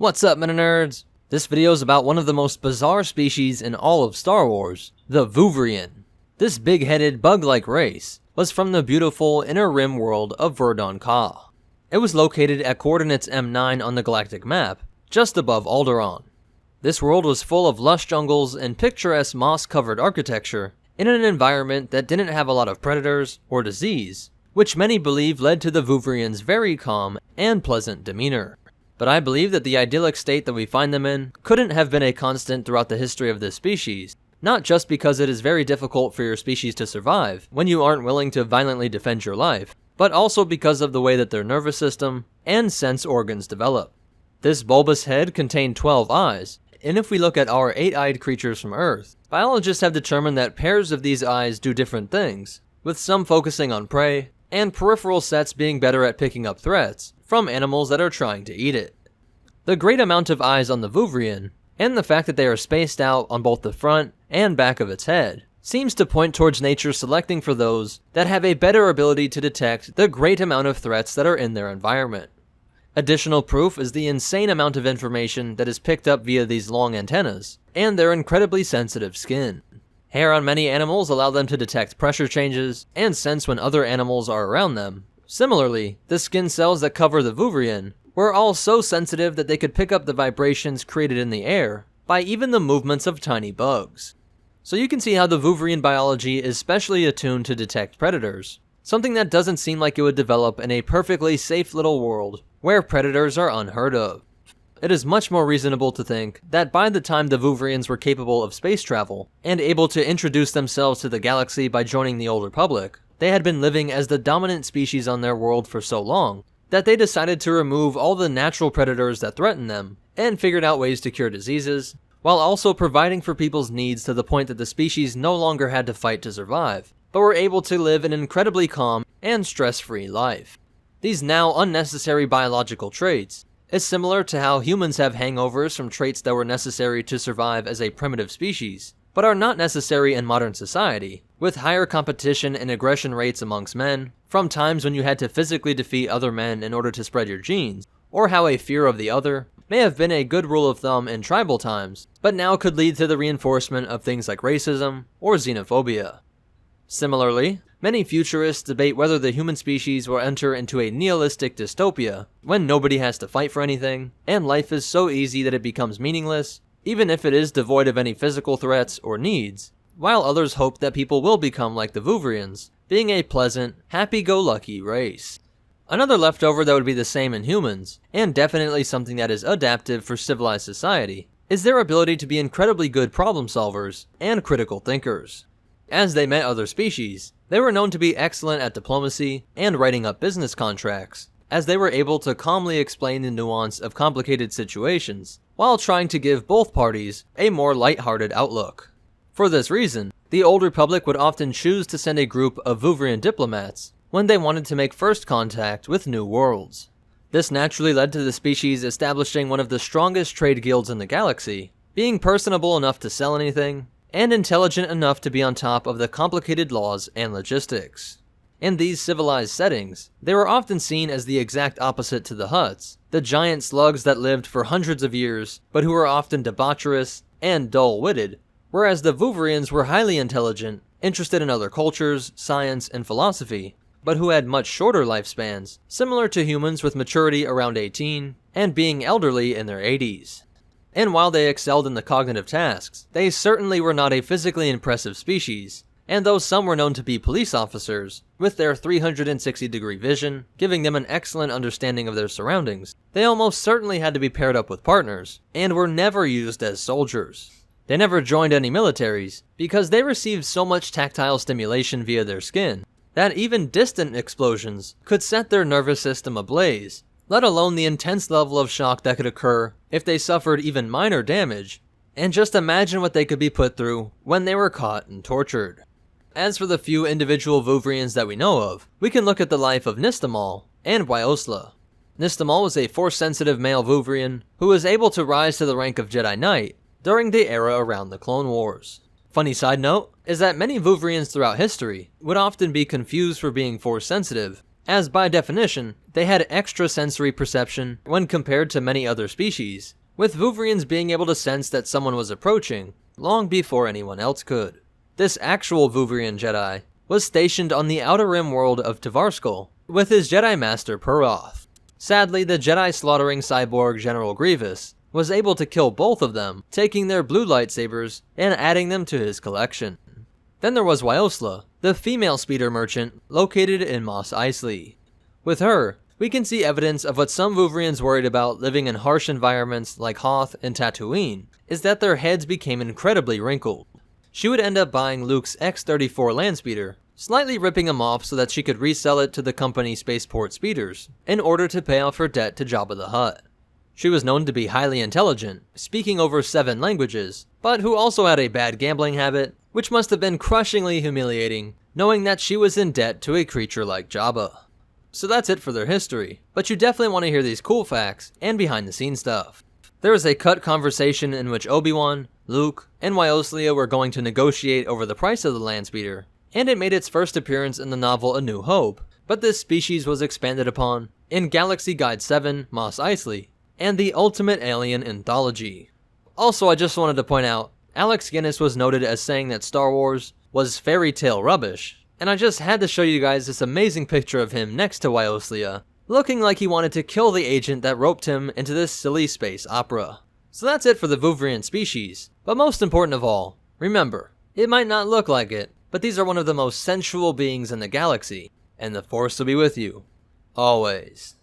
What's up, Meta Nerds? This video is about one of the most bizarre species in all of Star Wars, the Vuvrian. This big-headed, bug-like race was from the beautiful Inner Rim world of Verdon Ka. It was located at coordinates M9 on the galactic map, just above Alderaan. This world was full of lush jungles and picturesque moss-covered architecture in an environment that didn't have a lot of predators or disease, which many believe led to the Vuvrians' very calm and pleasant demeanor. But I believe that the idyllic state that we find them in couldn't have been a constant throughout the history of this species, not just because it is very difficult for your species to survive when you aren't willing to violently defend your life, but also because of the way that their nervous system and sense organs develop. This bulbous head contained 12 eyes, and if we look at our 8-eyed creatures from Earth, biologists have determined that pairs of these eyes do different things, with some focusing on prey, and peripheral sets being better at picking up threats from animals that are trying to eat it. The great amount of eyes on the Vuvrian, and the fact that they are spaced out on both the front and back of its head, seems to point towards nature selecting for those that have a better ability to detect the great amount of threats that are in their environment. Additional proof is the insane amount of information that is picked up via these long antennas, and their incredibly sensitive skin. Hair on many animals allow them to detect pressure changes and sense when other animals are around them. Similarly, the skin cells that cover the Vuvrian were all so sensitive that they could pick up the vibrations created in the air by even the movements of tiny bugs. So you can see how the Vuvrian biology is specially attuned to detect predators, something that doesn't seem like it would develop in a perfectly safe little world where predators are unheard of. It is much more reasonable to think that by the time the Vuvrians were capable of space travel and able to introduce themselves to the galaxy by joining the Old Republic, they had been living as the dominant species on their world for so long that they decided to remove all the natural predators that threatened them and figured out ways to cure diseases, while also providing for people's needs to the point that the species no longer had to fight to survive, but were able to live an incredibly calm and stress-free life. These now unnecessary biological traits is similar to how humans have hangovers from traits that were necessary to survive as a primitive species, but are not necessary in modern society, with higher competition and aggression rates amongst men, from times when you had to physically defeat other men in order to spread your genes, or how a fear of the other may have been a good rule of thumb in tribal times, but now could lead to the reinforcement of things like racism or xenophobia. Similarly, many futurists debate whether the human species will enter into a nihilistic dystopia when nobody has to fight for anything, and life is so easy that it becomes meaningless, even if it is devoid of any physical threats or needs, while others hope that people will become like the Vuvrians, being a pleasant, happy-go-lucky race. Another leftover that would be the same in humans, and definitely something that is adaptive for civilized society, is their ability to be incredibly good problem solvers and critical thinkers. As they met other species, they were known to be excellent at diplomacy and writing up business contracts, as they were able to calmly explain the nuance of complicated situations, while trying to give both parties a more lighthearted outlook. For this reason, the Old Republic would often choose to send a group of Vuvrian diplomats when they wanted to make first contact with new worlds. This naturally led to the species establishing one of the strongest trade guilds in the galaxy, being personable enough to sell anything, and intelligent enough to be on top of the complicated laws and logistics. In these civilized settings, they were often seen as the exact opposite to the Hutts, the giant slugs that lived for hundreds of years, but who were often debaucherous and dull-witted, whereas the Vuvrians were highly intelligent, interested in other cultures, science, and philosophy, but who had much shorter lifespans, similar to humans with maturity around 18, and being elderly in their 80s. And while they excelled in the cognitive tasks, they certainly were not a physically impressive species, and though some were known to be police officers, with their 360-degree vision giving them an excellent understanding of their surroundings, they almost certainly had to be paired up with partners, and were never used as soldiers. They never joined any militaries, because they received so much tactile stimulation via their skin, that even distant explosions could set their nervous system ablaze, let alone the intense level of shock that could occur if they suffered even minor damage, and just imagine what they could be put through when they were caught and tortured. As for the few individual Vuvrians that we know of, we can look at the life of Nystammall and Wioslea. Nystammall was a Force-sensitive male Vuvrian who was able to rise to the rank of Jedi Knight during the era around the Clone Wars. Funny side note is that many Vuvrians throughout history would often be confused for being Force-sensitive as by definition, they had extra sensory perception when compared to many other species, with Vuvrians being able to sense that someone was approaching long before anyone else could. This actual Vuvrian Jedi was stationed on the outer rim world of Tvarskal with his Jedi Master Peroth. Sadly, the Jedi slaughtering cyborg General Grievous was able to kill both of them, taking their blue lightsabers and adding them to his collection. Then there was Wioslea, the female speeder merchant located in Mos Eisley. With her, we can see evidence of what some Vuvrians worried about living in harsh environments like Hoth and Tatooine, is that their heads became incredibly wrinkled. She would end up buying Luke's X-34 landspeeder, slightly ripping him off so that she could resell it to the company Spaceport Speeders, in order to pay off her debt to Jabba the Hutt. She was known to be highly intelligent, speaking over 7 languages, but who also had a bad gambling habit, which must have been crushingly humiliating, knowing that she was in debt to a creature like Jabba. So that's it for their history, but you definitely want to hear these cool facts and behind the scenes stuff. There was a cut conversation in which Obi-Wan, Luke, and Wioslea were going to negotiate over the price of the landspeeder, and it made its first appearance in the novel A New Hope, but this species was expanded upon in Galaxy Guide 7, Mos Eisley, and the Ultimate Alien Anthology. Also, I just wanted to point out, Alex Guinness was noted as saying that Star Wars was fairy tale rubbish, and I just had to show you guys this amazing picture of him next to Wioslea, looking like he wanted to kill the agent that roped him into this silly space opera. So that's it for the Vuvrian species, but most important of all, remember, it might not look like it, but these are one of the most sensual beings in the galaxy, and the Force will be with you, always.